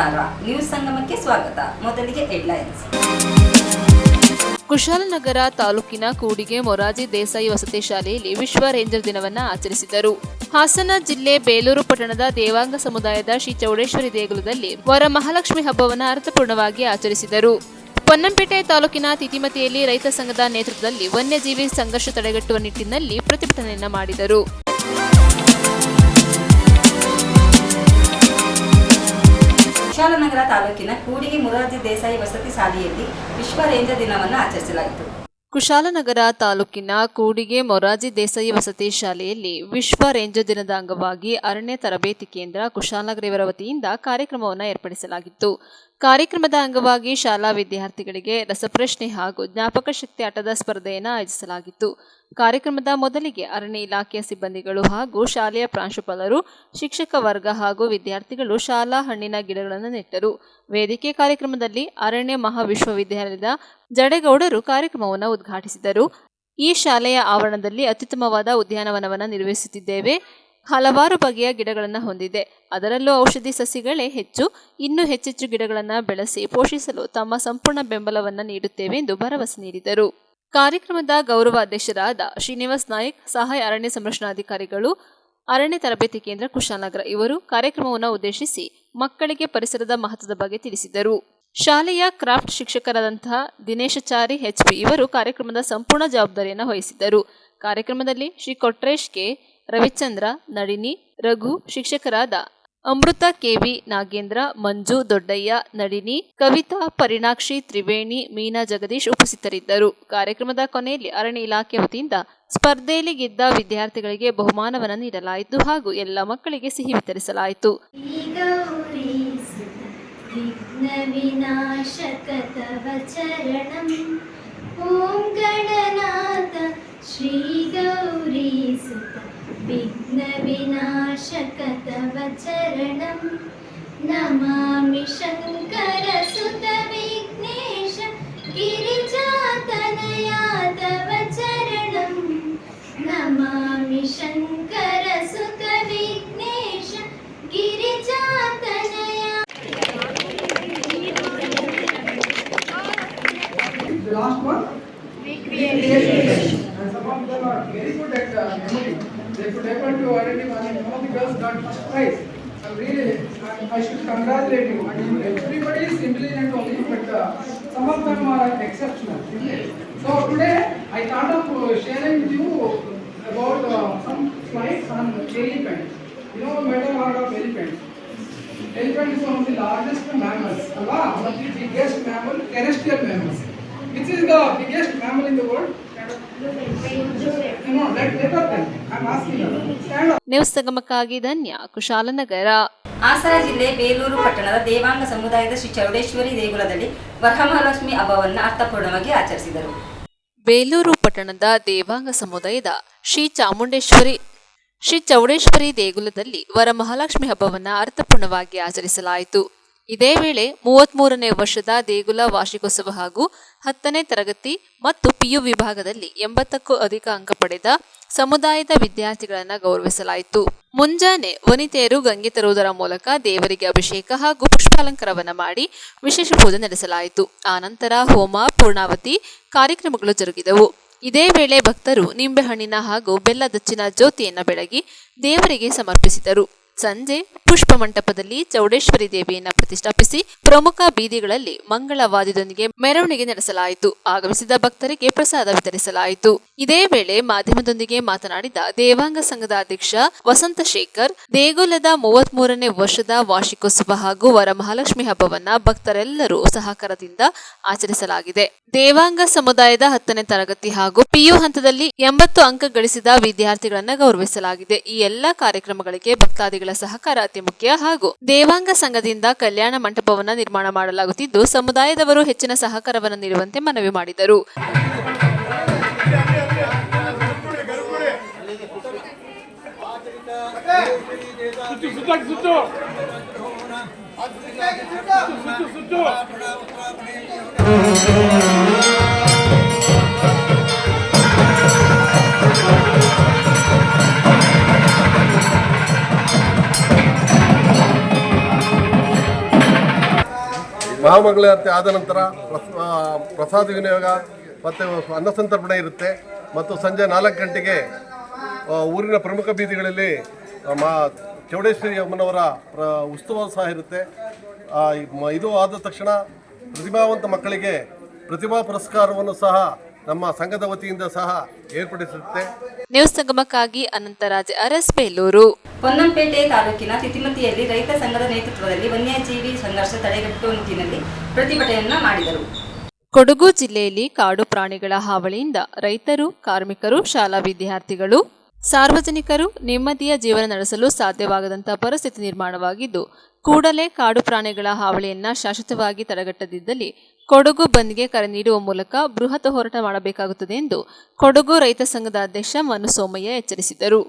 ನಮಸ್ಕಾರ, ನ್ಯೂಸ್ ಸಂಗಮಕ್ಕೆ ಸ್ವಾಗತ. ಮೊದಲಿಗೆ ಹೆಡ್ಲೈನ್ಸ್. ಕುಶಾಲನಗರ ತಾಲೂಕಿನ ಕೂಡಿಗೆ ಮೊರಾರ್ಜಿ ದೇಸಾಯಿ ವಸತಿ ಶಾಲೆಯಲ್ಲಿ ವಿಶ್ವ ರೇಂಜರ್ ದಿನವನ್ನು ಆಚರಿಸಿದರು. ಹಾಸನ ಜಿಲ್ಲೆ ಬೇಲೂರು ಪಟ್ಟಣದ ದೇವಾಂಗ ಸಮುದಾಯದ ಶ್ರೀ ಚೌಡೇಶ್ವರಿ ದೇಗುಲದಲ್ಲಿ ವರಮಹಾಲಕ್ಷ್ಮಿ ಹಬ್ಬವನ್ನು ಅರ್ಥಪೂರ್ಣವಾಗಿ ಆಚರಿಸಿದರು. ಪೊನ್ನಂಪೇಟೆ ತಾಲೂಕಿನ ತಿತಿಮತಿಯಲ್ಲಿ ರೈತ ಸಂಘದ ನೇತೃತ್ವದಲ್ಲಿ ವನ್ಯಜೀವಿ ಸಂಘರ್ಷ ತಡೆಗಟ್ಟುವ ನಿಟ್ಟಿನಲ್ಲಿ ಪ್ರತಿಭಟನೆಯನ್ನು ಮಾಡಿದರು. ಕುಶಾಲನಗರ ತಾಲೂಕಿನ ಕೂಡಿಗೆ ಮೊರಾರ್ಜಿ ದೇಸಾಯಿ ವಸತಿ ಶಾಲೆಯಲ್ಲಿ ವಿಶ್ವ ರೇಂಜರ್ ದಿನವನ್ನು ಆಚರಿಸಲಾಯಿತು. ಕುಶಾಲನಗರ ತಾಲೂಕಿನ ಕೂಡಿಗೆ ಮೊರಾರ್ಜಿ ದೇಸಾಯಿ ವಸತಿ ಶಾಲೆಯಲ್ಲಿ ವಿಶ್ವ ರೇಂಜರ್ ದಿನದ ಅಂಗವಾಗಿ ಅರಣ್ಯ ತರಬೇತಿ ಕೇಂದ್ರ ಕುಶಾಲನಗರ ಇವರ ವತಿಯಿಂದ ಕಾರ್ಯಕ್ರಮವನ್ನು ಏರ್ಪಡಿಸಲಾಗಿತ್ತು. ಕಾರ್ಯಕ್ರಮದ ಅಂಗವಾಗಿ ಶಾಲಾ ವಿದ್ಯಾರ್ಥಿಗಳಿಗೆ ರಸಪ್ರಶ್ನೆ ಹಾಗೂ ಜ್ಞಾಪಕ ಶಕ್ತಿ ಆಟದ ಸ್ಪರ್ಧೆಯನ್ನು ಆಯೋಜಿಸಲಾಗಿತ್ತು. ಕಾರ್ಯಕ್ರಮದ ಮೊದಲಿಗೆ ಅರಣ್ಯ ಇಲಾಖೆಯ ಸಿಬ್ಬಂದಿಗಳು ಹಾಗೂ ಶಾಲೆಯ ಪ್ರಾಂಶುಪಾಲರು, ಶಿಕ್ಷಕ ವರ್ಗ ಹಾಗೂ ವಿದ್ಯಾರ್ಥಿಗಳು ಶಾಲಾ ಹಣ್ಣಿನ ಗಿಡಗಳನ್ನು ನೆಟ್ಟರು. ವೇದಿಕೆ ಕಾರ್ಯಕ್ರಮದಲ್ಲಿ ಅರಣ್ಯ ಮಹಾವಿಶ್ವವಿದ್ಯಾಲಯದ ಜಡೆಗೌಡರು ಕಾರ್ಯಕ್ರಮವನ್ನು ಉದ್ಘಾಟಿಸಿದರು. ಈ ಶಾಲೆಯ ಆವರಣದಲ್ಲಿ ಅತ್ಯುತ್ತಮವಾದ ಉದ್ಯಾನವನವನ್ನು ನಿರ್ವಹಿಸುತ್ತಿದ್ದೇವೆ. ಹಲವಾರು ಬಗೆಯ ಗಿಡಗಳನ್ನು ಹೊಂದಿದೆ. ಅದರಲ್ಲೂ ಔಷಧಿ ಸಸಿಗಳೇ ಹೆಚ್ಚು. ಇನ್ನೂ ಹೆಚ್ಚೆಚ್ಚು ಗಿಡಗಳನ್ನು ಬೆಳೆಸಿ ಪೋಷಿಸಲು ತಮ್ಮ ಸಂಪೂರ್ಣ ಬೆಂಬಲವನ್ನು ನೀಡುತ್ತೇವೆ ಎಂದು ಭರವಸೆ ನೀಡಿದರು. ಕಾರ್ಯಕ್ರಮದ ಗೌರವ ಅಧ್ಯಕ್ಷರಾದ ಶ್ರೀನಿವಾಸ್ ನಾಯಕ್, ಸಹಾಯ ಅರಣ್ಯ ಸಂರಕ್ಷಣಾಧಿಕಾರಿಗಳು, ಅರಣ್ಯ ತರಬೇತಿ ಕೇಂದ್ರ ಕುಶಾಲನಗರ ಇವರು ಕಾರ್ಯಕ್ರಮವನ್ನು ಉದ್ದೇಶಿಸಿ ಮಕ್ಕಳಿಗೆ ಪರಿಸರದ ಮಹತ್ವದ ಬಗ್ಗೆ ತಿಳಿಸಿದರು. ಶಾಲೆಯ ಕ್ರಾಫ್ಟ್ ಶಿಕ್ಷಕರಾದಂತಹ ದಿನೇಶಾಚಾರಿ HP ಇವರು ಕಾರ್ಯಕ್ರಮದ ಸಂಪೂರ್ಣ ಜವಾಬ್ದಾರಿಯನ್ನು ವಹಿಸಿದ್ದರು. ಕಾರ್ಯಕ್ರಮದಲ್ಲಿ ಶ್ರೀ ಕೊಟ್ರೇಶ್ ಕೆ, ರವಿಚಂದ್ರ, ನಳಿನಿ, ರಘು, ಶಿಕ್ಷಕರಾದ ಅಮೃತ KV, ನಾಗೇಂದ್ರ, ಮಂಜು, ದೊಡ್ಡಯ್ಯ, ನಳಿನಿ, ಕವಿತಾ, ಪರಿಣಾಕ್ಷಿ, ತ್ರಿವೇಣಿ, ಮೀನಾ, ಜಗದೀಶ್ ಉಪಸ್ಥಿತರಿದ್ದರು. ಕಾರ್ಯಕ್ರಮದ ಕೊನೆಯಲ್ಲಿ ಅರಣ್ಯ ಇಲಾಖೆ ವತಿಯಿಂದ ಸ್ಪರ್ಧೆಯಲ್ಲಿ ಗೆದ್ದ ವಿದ್ಯಾರ್ಥಿಗಳಿಗೆ ಬಹುಮಾನವನ್ನು ನೀಡಲಾಯಿತು ಹಾಗೂ ಎಲ್ಲ ಮಕ್ಕಳಿಗೆ ಸಿಹಿ ವಿತರಿಸಲಾಯಿತು. ಶ್ರೀ ಗೌರಿ ಸುತ ವಿಘ್ನ ವಿನಾಶಕ ತವ ಚರಣಂ ನಮಾಮಿ ಶಂಕರ ಸುತ ವಿಘ್ನೇಶ ಗಿರಿಜಾತನಯ ತವ ಚರಣಂ ನಮಾಮಿ ಶಂಕರ ಸುತ Vighnesha ಗಿರಿಜಾತನಯ. The last one? Recreation. And some of them are very good at memory. They could able to identify. One of the girls got first prize. I should congratulate you. I mean, everybody is intelligent only, but some of them are exceptional. So today I thought of sharing with you about some slides on elephant. You know, metal heart of elephant. Elephant is one of the largest mammals. Allah, one of the biggest mammal, terrestrial mammals. Which is the biggest mammal in the world? No, let us tell. I am asking you. Stand up. News ಸಂಗಮಕ್ಕಾಗಿ ಧನ್ಯ, ಕುಶಾಲನಗರ. ಹಾಸನ ಜಿಲ್ಲೆ ಬೇಲೂರು ಪಟ್ಟಣದ ದೇವಾಂಗ ಸಮುದಾಯದ ಶ್ರೀ ಚೌಡೇಶ್ವರಿ ದೇಗುಲದಲ್ಲಿ ವರಮಹಾಲಕ್ಷ್ಮಿ ಹಬ್ಬವನ್ನು ಅರ್ಥಪೂರ್ಣವಾಗಿ ಆಚರಿಸಿದರು. ಬೇಲೂರು ಪಟ್ಟಣದ ದೇವಾಂಗ ಸಮುದಾಯದ ಶ್ರೀ ಚೌಡೇಶ್ವರಿ ದೇಗುಲದಲ್ಲಿ ವರಮಹಾಲಕ್ಷ್ಮಿ ಹಬ್ಬವನ್ನು ಅರ್ಥಪೂರ್ಣವಾಗಿ ಆಚರಿಸಲಾಯಿತು. ಇದೇ ವೇಳೆ 33ನೇ ವರ್ಷದ ದೇಗುಲ ವಾರ್ಷಿಕೋತ್ಸವ ಹಾಗೂ 10ನೇ ತರಗತಿ ಮತ್ತು PU ವಿಭಾಗದಲ್ಲಿ 80ಕ್ಕೂ ಅಧಿಕ ಅಂಕ ಪಡೆದ ಸಮುದಾಯದ ವಿದ್ಯಾರ್ಥಿಗಳನ್ನು ಗೌರವಿಸಲಾಯಿತು. ಮುಂಜಾನೆ ವನಿತೆಯರು ಗಂಗೆ ತರುವುದರ ಮೂಲಕ ದೇವರಿಗೆ ಅಭಿಷೇಕ ಹಾಗೂ ಪುಷ್ಪಾಲಂಕಾರವನ್ನು ಮಾಡಿ ವಿಶೇಷ ಪೂಜೆ ನಡೆಸಲಾಯಿತು. ಆನಂತರ ಹೋಮ, ಪೂರ್ಣಾವತಿ ಕಾರ್ಯಕ್ರಮಗಳು ಜರುಗಿದವು. ಇದೇ ವೇಳೆ ಭಕ್ತರು ನಿಂಬೆಹಣ್ಣಿನ ಹಾಗೂ ಬೆಲ್ಲದಚ್ಚಿನ ಜ್ಯೋತಿಯನ್ನು ಬೆಳಗಿ ದೇವರಿಗೆ ಸಮರ್ಪಿಸಿದರು. ಸಂಜೆ ಪುಷ್ಪ ಮಂಟಪದಲ್ಲಿ ಚೌಡೇಶ್ವರಿ ದೇವಿಯನ್ನು ಪ್ರತಿಷ್ಠಾಪಿಸಿ ಪ್ರಮುಖ ಬೀದಿಗಳಲ್ಲಿ ಮಂಗಳವಾದ್ಯದೊಂದಿಗೆ ಮೆರವಣಿಗೆ ನಡೆಸಲಾಯಿತು. ಆಗಮಿಸಿದ ಭಕ್ತರಿಗೆ ಪ್ರಸಾದ ವಿತರಿಸಲಾಯಿತು. ಇದೇ ವೇಳೆ ಮಾಧ್ಯಮದೊಂದಿಗೆ ಮಾತನಾಡಿದ ದೇವಾಂಗ ಸಂಘದ ಅಧ್ಯಕ್ಷ ವಸಂತ ಶೇಖರ್, ದೇಗುಲದ 33ನೇ ವರ್ಷದ ವಾರ್ಷಿಕೋತ್ಸವ ಹಾಗೂ ವರಮಹಾಲಕ್ಷ್ಮಿ ಹಬ್ಬವನ್ನ ಭಕ್ತರೆಲ್ಲರೂ ಸಹಕಾರದಿಂದ ಆಚರಿಸಲಾಗಿದೆ. ದೇವಾಂಗ ಸಮುದಾಯದ 10ನೇ ತರಗತಿ ಹಾಗೂ PU ಹಂತದಲ್ಲಿ 80 ಅಂಕ ಗಳಿಸಿದ ವಿದ್ಯಾರ್ಥಿಗಳನ್ನು ಗೌರವಿಸಲಾಗಿದೆ. ಈ ಎಲ್ಲಾ ಕಾರ್ಯಕ್ರಮಗಳಿಗೆ ಭಕ್ತಾದಿಗಳ ಸಹಕಾರ ಅತಿ ಮುಖ್ಯ ಹಾಗೂ ದೇವಾಂಗ ಸಂಘದಿಂದ ಕಲ್ಯಾಣ ಮಂಟಪವನ್ನು ನಿರ್ಮಾಣ ಮಾಡಲಾಗುತ್ತಿದ್ದು ಸಮುದಾಯದವರು ಹೆಚ್ಚಿನ ಸಹಕಾರವನ್ನು ನೀಡುವಂತೆ ಮನವಿ ಮಾಡಿದರು. ಮಹಾಮಂಗಳಾರತಿ ಆದ ನಂತರ ಪ್ರಸಾದ ವಿನಿಯೋಗ ಮತ್ತು ಅನ್ನಸಂತರ್ಪಣೆ ಇರುತ್ತೆ. ಮತ್ತು ಸಂಜೆ 4 ಗಂಟೆಗೆ ಊರಿನ ಪ್ರಮುಖ ಬೀದಿಗಳಲ್ಲಿ ಚೌಡೇಶ್ವರಿ ಅಮ್ಮನವರ ಉತ್ಸವ ಸಹ ಇರುತ್ತೆ. ಇದು ಆದ ತಕ್ಷಣ ಪ್ರತಿಭಾವಂತ ಮಕ್ಕಳಿಗೆ ಪ್ರತಿಭಾ ಪುರಸ್ಕಾರವನ್ನು ಸಹ ನಮ್ಮ ಸಂಘದ ವತಿಯಿಂದ ಸಹ ಏರ್ಪಡಿಸುತ್ತೆ. ನ್ಯೂಸ್ ಸಂಗಮಕ್ಕಾಗಿ ಅನಂತರಾಜ್ ಅರಸ್ ಬೇಲೂರು. ಪೊನ್ನಂಪೇಟೆ ತಾಲೂಕಿನ ತಿತಿಮತಿಯಲ್ಲಿ ರೈತ ಸಂಘದ ನೇತೃತ್ವದಲ್ಲಿ ವನ್ಯಜೀವಿ ಸಂಘರ್ಷ ತಡೆಗಟ್ಟುವ ನಿಟ್ಟಿನಲ್ಲಿ ಪ್ರತಿಭಟನೆಯನ್ನ ಮಾಡಿದರು. ಕೊಡಗು ಜಿಲ್ಲೆಯಲ್ಲಿ ಕಾಡು ಪ್ರಾಣಿಗಳ ಹಾವಳಿಯಿಂದ ರೈತರು, ಕಾರ್ಮಿಕರು, ಶಾಲಾ ವಿದ್ಯಾರ್ಥಿಗಳು, ಸಾರ್ವಜನಿಕರು ನೆಮ್ಮದಿಯ ಜೀವನ ನಡೆಸಲು ಸಾಧ್ಯವಾಗದಂತಹ ಪರಿಸ್ಥಿತಿ ನಿರ್ಮಾಣವಾಗಿದ್ದು, ಕೂಡಲೇ ಕಾಡು ಪ್ರಾಣಿಗಳ ಹಾವಳಿಯನ್ನ ಶಾಶ್ವತವಾಗಿ ತಡೆಗಟ್ಟದಿದ್ದಲ್ಲಿ ಕೊಡಗು ಬಂದ್ಗೆ ಕರೆ ನೀಡುವ ಮೂಲಕ ಬೃಹತ್ ಹೋರಾಟ ಮಾಡಬೇಕಾಗುತ್ತದೆ ಎಂದು ಕೊಡಗು ರೈತ ಸಂಘದ ಅಧ್ಯಕ್ಷ ಮನು ಸೋಮಯ್ಯ ಎಚ್ಚರಿಸಿದರು.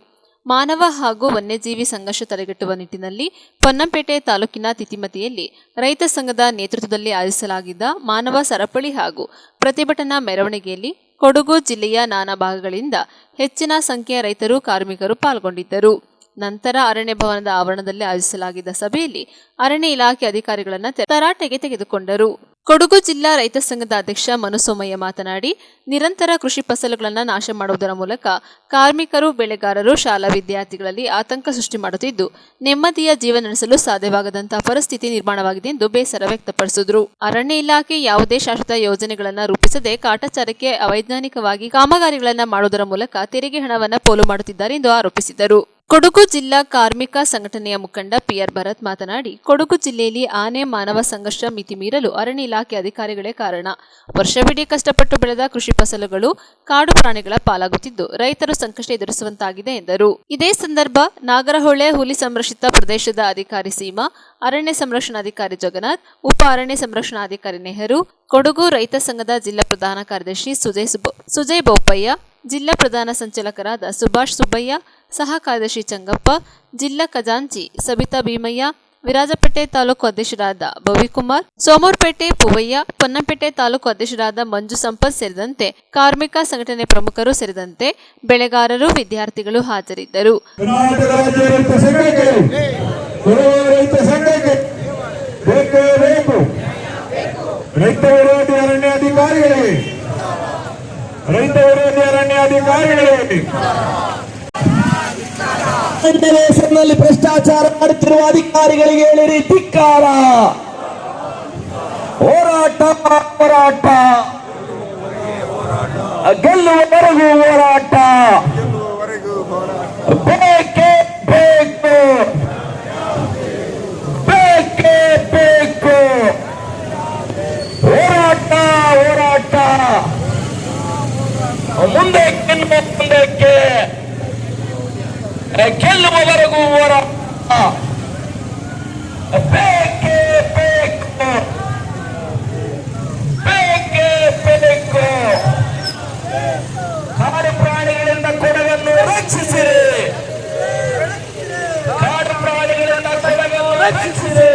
ಮಾನವ ಹಾಗೂ ವನ್ಯಜೀವಿ ಸಂಘರ್ಷ ತಡೆಗಟ್ಟುವ ನಿಟ್ಟಿನಲ್ಲಿ ಪೊನ್ನಂಪೇಟೆ ತಾಲೂಕಿನ ತಿತಿಮತಿಯಲ್ಲಿ ರೈತ ಸಂಘದ ನೇತೃತ್ವದಲ್ಲಿ ಆಯೋಜಿಸಲಾಗಿದ್ದ ಮಾನವ ಸರಪಳಿ ಹಾಗೂ ಪ್ರತಿಭಟನಾ ಮೆರವಣಿಗೆಯಲ್ಲಿ ಕೊಡಗು ಜಿಲ್ಲೆಯ ನಾನಾ ಭಾಗಗಳಿಂದ ಹೆಚ್ಚಿನ ಸಂಖ್ಯೆಯ ರೈತರು, ಕಾರ್ಮಿಕರು ಪಾಲ್ಗೊಂಡಿದ್ದರು. ನಂತರ ಅರಣ್ಯ ಭವನದ ಆವರಣದಲ್ಲಿ ಆಯೋಜಿಸಲಾಗಿದ್ದ ಸಭೆಯಲ್ಲಿ ಅರಣ್ಯ ಇಲಾಖೆ ಅಧಿಕಾರಿಗಳನ್ನು ತರಾಟೆಗೆ ತೆಗೆದುಕೊಂಡರು. ಕೊಡಗು ಜಿಲ್ಲಾ ರೈತ ಸಂಘದ ಅಧ್ಯಕ್ಷ ಮನು ಸೋಮಯ್ಯ ಮಾತನಾಡಿ, ನಿರಂತರ ಕೃಷಿ ಫಸಲುಗಳನ್ನು ನಾಶ ಮಾಡುವುದರ ಮೂಲಕ ಕಾರ್ಮಿಕರು, ಬೆಳೆಗಾರರು, ಶಾಲಾ ವಿದ್ಯಾರ್ಥಿಗಳಲ್ಲಿ ಆತಂಕ ಸೃಷ್ಟಿ ಮಾಡುತ್ತಿದ್ದು, ನೆಮ್ಮದಿಯ ಜೀವನ ನಡೆಸಲು ಸಾಧ್ಯವಾಗದಂತಹ ಪರಿಸ್ಥಿತಿ ನಿರ್ಮಾಣವಾಗಿದೆ ಎಂದು ಬೇಸರ ವ್ಯಕ್ತಪಡಿಸಿದರು. ಅರಣ್ಯ ಇಲಾಖೆ ಯಾವುದೇ ಶಾಶ್ವತ ಯೋಜನೆಗಳನ್ನು ರೂಪಿಸದೆ ಕಾಟಾಚಾರಕ್ಕೆ ಅವೈಜ್ಞಾನಿಕವಾಗಿ ಕಾಮಗಾರಿಗಳನ್ನು ಮಾಡುವುದರ ಮೂಲಕ ತೆರಿಗೆ ಹಣವನ್ನು ಪೋಲು ಮಾಡುತ್ತಿದ್ದಾರೆ ಎಂದು ಆರೋಪಿಸಿದರು. ಕೊಡಗು ಜಿಲ್ಲಾ ಕಾರ್ಮಿಕ ಸಂಘಟನೆಯ ಮುಖಂಡ ಪಿಆರ್ ಭರತ್ ಮಾತನಾಡಿ, ಕೊಡಗು ಜಿಲ್ಲೆಯಲ್ಲಿ ಆನೆ ಮಾನವ ಸಂಘರ್ಷ ಮಿತಿ ಮೀರಲು ಅರಣ್ಯ ಇಲಾಖೆ ಅಧಿಕಾರಿಗಳೇ ಕಾರಣ. ವರ್ಷವಿಡೀ ಕಷ್ಟಪಟ್ಟು ಬೆಳೆದ ಕೃಷಿ ಫಸಲುಗಳು ಕಾಡು ಪ್ರಾಣಿಗಳ ಪಾಲಾಗುತ್ತಿದ್ದು, ರೈತರು ಸಂಕಷ್ಟ ಎದುರಿಸುವಂತಾಗಿದೆ ಎಂದರು. ಇದೇ ಸಂದರ್ಭ ನಾಗರಹೊಳೆ ಹುಲಿ ಸಂರಕ್ಷಿತ ಪ್ರದೇಶದ ಅಧಿಕಾರಿ ಸೀಮಾ, ಅರಣ್ಯ ಸಂರಕ್ಷಣಾಧಿಕಾರಿ ಜಗನ್ನಾಥ್, ಉಪ ಅರಣ್ಯ ಸಂರಕ್ಷಣಾಧಿಕಾರಿ ನೆಹರು, ಕೊಡಗು ರೈತ ಸಂಘದ ಜಿಲ್ಲಾ ಪ್ರಧಾನ ಕಾರ್ಯದರ್ಶಿ ಸುಜಯ್ ಬೋಪಯ್ಯ, ಜಿಲ್ಲಾ ಪ್ರಧಾನ ಸಂಚಾಲಕರಾದ ಸುಭಾಷ್ ಸುಬ್ಬಯ್ಯ, ಸಹ ಕಾರ್ಯದರ್ಶಿ ಚಂಗಪ್ಪ, ಜಿಲ್ಲಾ ಖಜಾಂಚಿ ಸಬಿತಾ ಭೀಮಯ್ಯ, ವಿರಾಜಪೇಟೆ ತಾಲೂಕು ಅಧ್ಯಕ್ಷರಾದ ಭವಿಕುಮಾರ್, ಸೋಮವಾರಪೇಟೆ ಪೂವಯ್ಯ, ಪೊನ್ನಂಪೇಟೆ ತಾಲೂಕು ಅಧ್ಯಕ್ಷರಾದ ಮಂಜು ಸಂಪತ್ ಸೇರಿದಂತೆ ಕಾರ್ಮಿಕ ಸಂಘಟನೆ ಪ್ರಮುಖರು ಸೇರಿದಂತೆ ಬೆಳೆಗಾರರು, ವಿದ್ಯಾರ್ಥಿಗಳು ಹಾಜರಿದ್ದರು. ರೈತ ವಿರೋಧಿ ಅರಣ್ಯಾಧಿಕಾರಿಗಳಿಗೆ ಹೆಸರಿನಲ್ಲಿ ಭ್ರಷ್ಟಾಚಾರ ಮಾಡುತ್ತಿರುವ ಅಧಿಕಾರಿಗಳಿಗೆ ಹೇಳಿರಿ ಧಿಕ್ಕಾರ. ಹೋರಾಟ ಹೋರಾಟ ಗೆಲ್ಲುವವರೆಗೂ ಹೋರಾಟ ಬೇಕೇ ಬೇಕು, ಬೇಕೇ ಬೇಕು. ಹೋರಾಟ ಹೋರಾಟ ಮುಂದಕ್ಕೆ ಮುಂದಕ್ಕೆ ಗೆಲ್ಲುವವರೆಗೂ ಹೋರಾಟ ಬೇಕೇ ಬೇಕು, ಬೇಕೇ ಬೇಕು. ಕಾಡು ಪ್ರಾಣಿಗಳಿಂದ ಕೊಡಗನ್ನು ರಕ್ಷಿಸಿರಿ, ಕಾಡು ಪ್ರಾಣಿಗಳಿಂದ ಕೊಡಗನ್ನು ರಕ್ಷಿಸಿರಿ,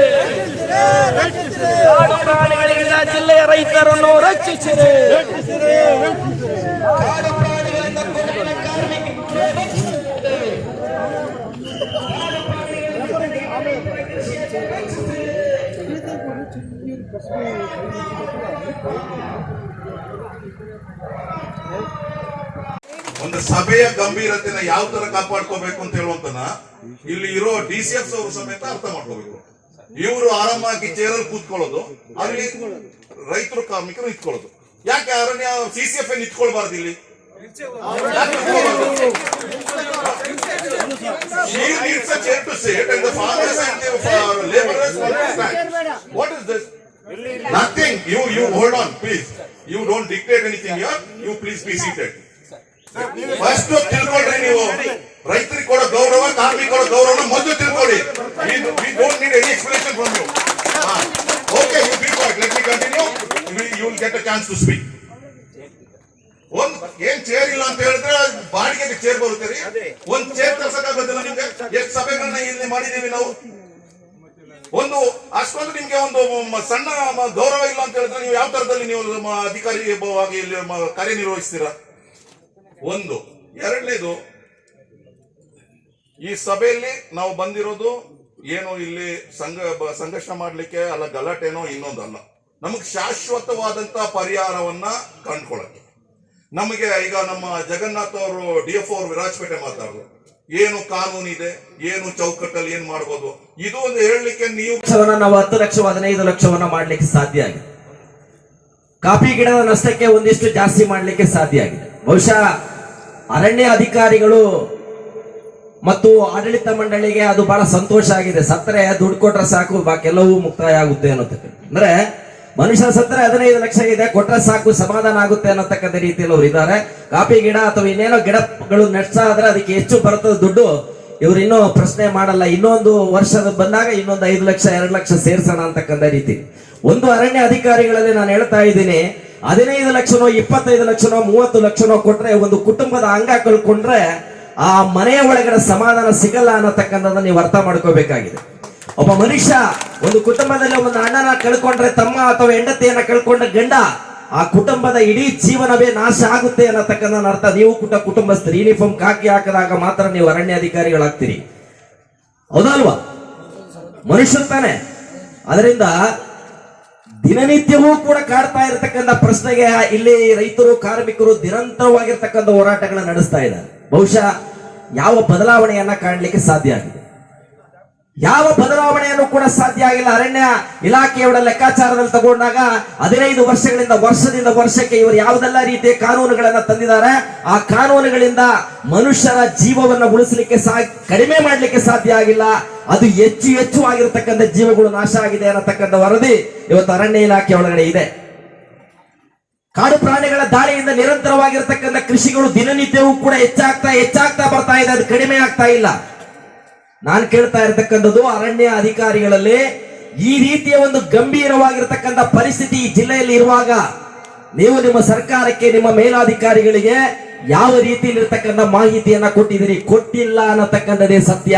ಕಾಡು ಪ್ರಾಣಿಗಳಿಂದ ಜಿಲ್ಲೆಯ ರೈತರನ್ನು ರಕ್ಷಿಸಿರಿ, ಕಾಡು ಪ್ರಾಣಿಗಳಿಂದ ಕೊಡಗಿನ ಕಾರ್ಮಿಕರನ್ನು ರಕ್ಷಿಸಿರಿ. ಒಂದು ಸಭೆಯ ಗಂಭೀರತೆನ ಯಾವ ತರ ಕಾಪಾಡ್ಕೋಬೇಕು ಅಂತ ಹೇಳುವಂತನ ಇಲ್ಲಿ ಇರೋ DCFs ಅವರು ಸಮೇತ ಅರ್ಥ ಮಾಡ್ಕೋಬೇಕು. ಇವರು ಆರಾಮಾಗಿ ಚೇರಲ್ಲಿ ಕೂತ್ಕೊಳ್ಳೋದು, ಅಲ್ಲಿ ರೈತರು ಕಾರ್ಮಿಕರು ನಿಂತ್ಕೊಳ್ಳೋದು. ಯಾಕೆ ಅರಣ್ಯ CCF ನಿಂತ್ಕೊಳ್ಬಾರ್ದು ಇಲ್ಲಿ? She needs a chair to sit and the farmers and the laborers understand. What is this? Nothing. You hold on, please. You don't dictate anything here. You please be seated. First ತಿಳ್ಕೊಳ್ರಿ, ನೀವು ರೈತರಿಗೆ ಕೊಡೋ ಗೌರವ, ಕಾರ್ಮಿಕರ ಗೌರವನ ಮೊದಲು ತಿಳ್ಕೊಳ್ಳಿ. We don't need any explanation from you. Okay, you be quiet. Let me continue. You will get a chance to speak. ಏನ್ chair ಇಲ್ಲ ಅಂತ ಹೇಳಿದ್ರೆ ಬಾಡಿಗೆಗೆ ಚೇರ್ ಬರುತ್ತೆ ರೀ. ಒಂದ್ ಚೇರ್ ತರ್ಸಕ್ಕಾಗೋದಿಲ್ಲ ನಿಮ್ಗೆ? ಎಷ್ಟು ಸಭೆಗಳನ್ನ ಇಲ್ಲಿ ಮಾಡಿದೀವಿ ನಾವು. ಒಂದು ಅಷ್ಟೊಂದು ನಿಮ್ಗೆ ಒಂದು ಸಣ್ಣ ಗೌರವ ಇಲ್ಲ ಅಂತ ಹೇಳಿದ್ರೆ ನೀವು ಯಾವ ತರದಲ್ಲಿ ನೀವು ಅಧಿಕಾರಿಯಾಗಿ ಇಲ್ಲಿ ಕಾರ್ಯನಿರ್ವಹಿಸ್ತೀರಾ? ಒಂದು. ಎರಡನೇದು, ಈ ಸಭೆಯಲ್ಲಿ ನಾವು ಬಂದಿರೋದು ಏನು ಇಲ್ಲಿ ಸಂಘರ್ಷ ಮಾಡ್ಲಿಕ್ಕೆ ಅಲ್ಲ, ಗಲಾಟೆನೋ ಇನ್ನೊಂದಲ್ಲ. ನಮಗೆ ಶಾಶ್ವತವಾದಂತಹ ಪರಿಹಾರವನ್ನ ಕಂಡುಕೊಳ್ಳಕ್ಕೆ. ನಮಗೆ ಈಗ ನಮ್ಮ ಜಗನ್ನಾಥ್ ಅವರು DF ಅವರು ವಿರಾಜಪೇಟೆ ಮಾತಾಡಿದ್ರು, ಏನು ಕಾನೂನು ಇದೆ, ಏನು ಚೌಕಟ್ಟಲ್ಲಿ ಏನ್ ಮಾಡ್ಬೋದು, ಇದು ಒಂದು ಹೇಳಲಿಕ್ಕೆ ನೀವು ನಾವು 10 ಲಕ್ಷ 15 ಲಕ್ಷವನ್ನ ಮಾಡ್ಲಿಕ್ಕೆ ಸಾಧ್ಯ ಆಗಿದೆ. ಕಾಫಿ ಗಿಡದ ನಷ್ಟಕ್ಕೆ ಒಂದಿಷ್ಟು ಜಾಸ್ತಿ ಮಾಡ್ಲಿಕ್ಕೆ ಸಾಧ್ಯ ಆಗಿದೆ. ಬಹುಶಃ ಅರಣ್ಯ ಅಧಿಕಾರಿಗಳು ಮತ್ತು ಆಡಳಿತ ಮಂಡಳಿಗೆ ಅದು ಬಹಳ ಸಂತೋಷ ಆಗಿದೆ. ಸತ್ತರೆ ದುಡ್ಡು ಕೊಟ್ರೆ ಸಾಕು, ಬಾಕೆಲ್ಲವೂ ಮುಕ್ತಾಯ ಆಗುತ್ತೆ ಅನ್ನೋತಕ್ಕಂಥ, ಅಂದ್ರೆ ಮನುಷ್ಯ ಸತ್ತರೆ 15 ಲಕ್ಷ ಇದೆ, ಕೊಟ್ರೆ ಸಾಕು ಸಮಾಧಾನ ಆಗುತ್ತೆ ಅನ್ನತಕ್ಕಂಥ ರೀತಿಯಲ್ಲಿ ಅವ್ರು ಇದ್ದಾರೆ. ಕಾಫಿ ಗಿಡ ಅಥವಾ ಇನ್ನೇನೋ ಗಿಡಗಳು ನಡ್ಸಾದ್ರೆ ಅದಕ್ಕೆ ಹೆಚ್ಚು ಬರ್ತದ ದುಡ್ಡು, ಇವ್ರು ಇನ್ನೂ ಪ್ರಶ್ನೆ ಮಾಡಲ್ಲ. ಇನ್ನೊಂದು ವರ್ಷದ ಬಂದಾಗ ಇನ್ನೊಂದು 5 ಲಕ್ಷ 2 ಲಕ್ಷ ಸೇರ್ಸೋಣ ಅಂತಕ್ಕಂಥ ರೀತಿ. ಒಂದು ಅರಣ್ಯ ಅಧಿಕಾರಿಗಳಲ್ಲಿ ನಾನು ಹೇಳ್ತಾ ಇದ್ದೀನಿ, 15 ಲಕ್ಷನೋ 25 ಲಕ್ಷನೋ 30 ಲಕ್ಷನೋ ಕೊಟ್ರೆ ಒಂದು ಕುಟುಂಬದ ಅಂಗ ಕಳ್ಕೊಂಡ್ರೆ ಆ ಮನೆಯ ಒಳಗಡೆ ಸಮಾಧಾನ ಸಿಗಲ್ಲ ಅನ್ನತಕ್ಕಂಥದ್ದನ್ನ ನೀವು ಅರ್ಥ ಮಾಡ್ಕೋಬೇಕಾಗಿದೆ. ಒಬ್ಬ ಮನುಷ್ಯ ಒಂದು ಕುಟುಂಬದಲ್ಲಿ ಒಂದು ಅಣ್ಣನ ಕಳ್ಕೊಂಡ್ರೆ, ತಮ್ಮ ಅಥವಾ ಹೆಂಡತಿಯನ್ನ ಕಳ್ಕೊಂಡ್ರೆ ಗಂಡ, ಆ ಕುಟುಂಬದ ಇಡೀ ಜೀವನವೇ ನಾಶ ಆಗುತ್ತೆ ಅನ್ನತಕ್ಕಂಥ ಅರ್ಥ. ನೀವು ಕುಟುಂಬಸ್ಥರು ಯೂನಿಫಾರ್ಮ್ ಕಾಕಿ ಹಾಕಿದಾಗ ಮಾತ್ರ ನೀವು ಅರಣ್ಯ ಅಧಿಕಾರಿಗಳಾಗ್ತೀರಿ, ಹೌದಲ್ವಾ? ಮನುಷ್ಯರು ತಾನೆ. ಅದರಿಂದ ದಿನನಿತ್ಯವೂ ಕೂಡ ಕಾಡ್ತಾ ಇರತಕ್ಕಂಥ ಪ್ರಶ್ನೆಗೆ ಇಲ್ಲಿ ರೈತರು ಕಾರ್ಮಿಕರು ನಿರಂತರವಾಗಿರ್ತಕ್ಕಂಥ ಹೋರಾಟಗಳನ್ನ ನಡೆಸ್ತಾ ಇದ್ದಾರೆ. ಬಹುಶಃ ಯಾವ ಬದಲಾವಣೆಯನ್ನ ಕಾಣಲಿಕ್ಕೆ ಸಾಧ್ಯ ಆಗಿದೆ? ಯಾವ ಬದಲಾವಣೆಯನ್ನು ಕೂಡ ಸಾಧ್ಯ ಆಗಿಲ್ಲ. ಅರಣ್ಯ ಇಲಾಖೆಯವರ ಲೆಕ್ಕಾಚಾರದಲ್ಲಿ ತಗೊಂಡಾಗ 15 ವರ್ಷದಿಂದ ವರ್ಷಕ್ಕೆ ಇವರು ಯಾವುದೆಲ್ಲ ರೀತಿಯ ಕಾನೂನುಗಳನ್ನ ತಂದಿದ್ದಾರೆ. ಆ ಕಾನೂನುಗಳಿಂದ ಮನುಷ್ಯರ ಜೀವವನ್ನು ಉಳಿಸಲಿಕ್ಕೆ ಕಡಿಮೆ ಮಾಡಲಿಕ್ಕೆ ಸಾಧ್ಯ ಆಗಿಲ್ಲ. ಅದು ಹೆಚ್ಚು ಆಗಿರತಕ್ಕಂಥ ಜೀವಗಳು ನಾಶ ಆಗಿದೆ ಅನ್ನತಕ್ಕಂಥ ವರದಿ ಇವತ್ತು ಅರಣ್ಯ ಇಲಾಖೆ ಒಳಗಡೆ ಇದೆ. ಕಾಡು ಪ್ರಾಣಿಗಳ ದಾಳಿಯಿಂದ ನಿರಂತರವಾಗಿರತಕ್ಕಂಥ ಕೃಷಿಗಳು ದಿನನಿತ್ಯವೂ ಕೂಡ ಹೆಚ್ಚಾಗ್ತಾ ಬರ್ತಾ ಇದೆ, ಅದು ಕಡಿಮೆ ಆಗ್ತಾ ಇಲ್ಲ. ನಾನು ಕೇಳ್ತಾ ಇರತಕ್ಕಂಥದ್ದು, ಅರಣ್ಯ ಅಧಿಕಾರಿಗಳಲ್ಲಿ ಈ ರೀತಿಯ ಒಂದು ಗಂಭೀರವಾಗಿರತಕ್ಕಂಥ ಪರಿಸ್ಥಿತಿ ಈ ಜಿಲ್ಲೆಯಲ್ಲಿ ಇರುವಾಗ ನೀವು ನಿಮ್ಮ ಸರ್ಕಾರಕ್ಕೆ, ನಿಮ್ಮ ಮೇಲಾಧಿಕಾರಿಗಳಿಗೆ ಯಾವ ರೀತಿಯಲ್ಲಿರ್ತಕ್ಕಂಥ ಮಾಹಿತಿಯನ್ನ ಕೊಟ್ಟಿದ್ದೀರಿ? ಕೊಟ್ಟಿಲ್ಲ ಅನ್ನತಕ್ಕಂಥದ್ದೇ ಸತ್ಯ.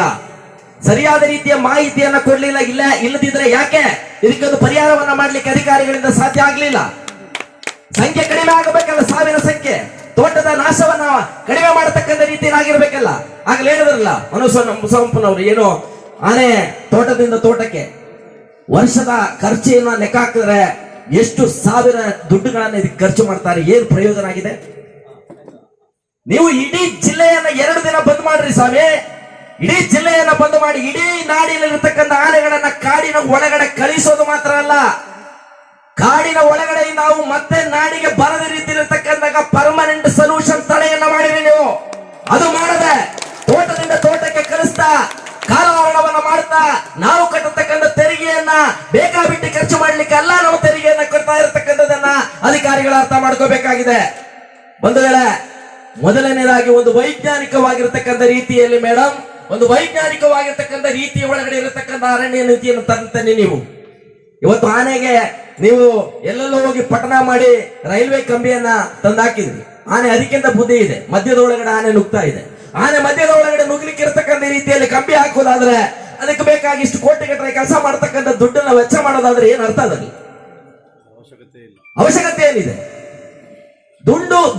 ಸರಿಯಾದ ರೀತಿಯ ಮಾಹಿತಿಯನ್ನ ಕೊಡ್ಲಿಲ್ಲ. ಇಲ್ಲದಿದ್ರೆ ಯಾಕೆ ಇದಕ್ಕೊಂದು ಪರಿಹಾರವನ್ನ ಮಾಡ್ಲಿಕ್ಕೆ ಅಧಿಕಾರಿಗಳಿಂದ ಸಾಧ್ಯ ಆಗ್ಲಿಲ್ಲ? ಸಂಖ್ಯೆ ಕಡಿಮೆ ಆಗಬೇಕಲ್ಲ, ಸಾವಿನ ಸಂಖ್ಯೆ. ತೋಟದ ನಾಶವನ್ನ ಕಡಿಮೆ ಮಾಡತಕ್ಕಂಥ ರೀತಿಯಲ್ಲಿ ಆಗಿರ್ಬೇಕಲ್ಲ. ಆಗ್ಲೇ ಹೇಳಿದ್ರಲ್ಲ ಮುಸವಂಪನವರು, ಏನು ಆನೆ ತೋಟದಿಂದ ತೋಟಕ್ಕೆ ವರ್ಷದ ಖರ್ಚನ್ನ ಲೆಕ್ಕ ಹಾಕಿದ್ರೆ ಎಷ್ಟು ಸಾವಿರ ದುಡ್ಡುಗಳನ್ನ ಇದಕ್ಕೆ ಖರ್ಚು ಮಾಡ್ತಾರೆ. ಏನ್ ಪ್ರಯೋಜನ ಆಗಿದೆ? ನೀವು ಇಡೀ ಜಿಲ್ಲೆಯನ್ನ 2 ದಿನ ಬಂದ್ ಮಾಡ್ರಿ ಸ್ವಾಮಿ. ಇಡೀ ಜಿಲ್ಲೆಯನ್ನ ಬಂದ್ ಮಾಡಿ ಇಡೀ ನಾಡಿನಲ್ಲಿರ್ತಕ್ಕಂಥ ಆನೆಗಳನ್ನ ಕಾಡಿನ ಒಳಗಡೆ ಕಳಿಸೋದು ಮಾತ್ರ ಅಲ್ಲ, ಕಾಡಿನ ಒಳಗಡೆ ನಾವು ಮತ್ತೆ ನಾಡಿಗೆ ಬರದ ರೀತಿಯಲ್ಲಿರ್ತಕ್ಕಂಥ ಪರ್ಮನೆಂಟ್ ಸೊಲ್ಯೂಷನ್ ತಡೆಯನ್ನ ಮಾಡಿರಿ ನೀವು. ಅದು ಮಾಡದೆ ತೋಟದಿಂದ ತೋಟಕ್ಕೆ ಕಳಿಸ್ತಾ ಕಾಲಹರಣವನ್ನ ಮಾಡ್ತಾ ನಾವು ಕಟ್ಟತಕ್ಕಂಥ ತೆರಿಗೆಯನ್ನ ಬೇಕಾಬಿಟ್ಟು ಖರ್ಚು ಮಾಡ್ಲಿಕ್ಕೆ ಅಲ್ಲ, ನಾವು ತೆರಿಗೆಯನ್ನ ಕಟ್ತಾ ಇರತಕ್ಕಂಥದನ್ನ ಅಧಿಕಾರಿಗಳು ಅರ್ಥ ಮಾಡ್ಕೋಬೇಕಾಗಿದೆ. ಒಂದು ವೇಳೆ ಮೊದಲನೇದಾಗಿ ಒಂದು ವೈಜ್ಞಾನಿಕವಾಗಿರ್ತಕ್ಕಂಥ ರೀತಿಯಲ್ಲಿ ಮೇಡಮ್, ಒಂದು ವೈಜ್ಞಾನಿಕವಾಗಿರ್ತಕ್ಕಂಥ ರೀತಿಯ ಒಳಗಡೆ ಇರತಕ್ಕಂಥ ಅರಣ್ಯ ನೀತಿಯನ್ನು ತಂತಾನೆ. ನೀವು ಇವತ್ತು ಆನೆಗೆ ನೀವು ಎಲ್ಲೆಲ್ಲೋ ಹೋಗಿ ಪಠಣ ಮಾಡಿ ರೈಲ್ವೆ ಕಂಬಿಯನ್ನ ತಂದಾಕಿದ್ರಿ. ಆನೆ ಅದಕ್ಕಿಂತ ಬುದ್ಧಿ ಇದೆ, ಮಧ್ಯದ ಒಳಗಡೆ ಆನೆ ನುಗ್ತಾ ಇದೆ. ಆನೆ ಮಧ್ಯದ ಒಳಗಡೆ ನುಗ್ಲಿಕ್ಕೆ ಇರತಕ್ಕಂಥ ರೀತಿಯಲ್ಲಿ ಕಂಬಿ ಹಾಕೋದಾದ್ರೆ ಅದಕ್ಕೆ ಬೇಕಾಗಿ ಇಷ್ಟು ಕೋಟಿಗಟ್ಟಲೆ ಕೆಲಸ ಮಾಡತಕ್ಕಂಥ ದುಡ್ಡನ್ನ ವೆಚ್ಚ ಮಾಡೋದಾದ್ರೆ ಏನ್ ಅರ್ಥ? ಅದಲ್ಲಿ ಅವಶ್ಯಕತೆ ಏನಿದೆ?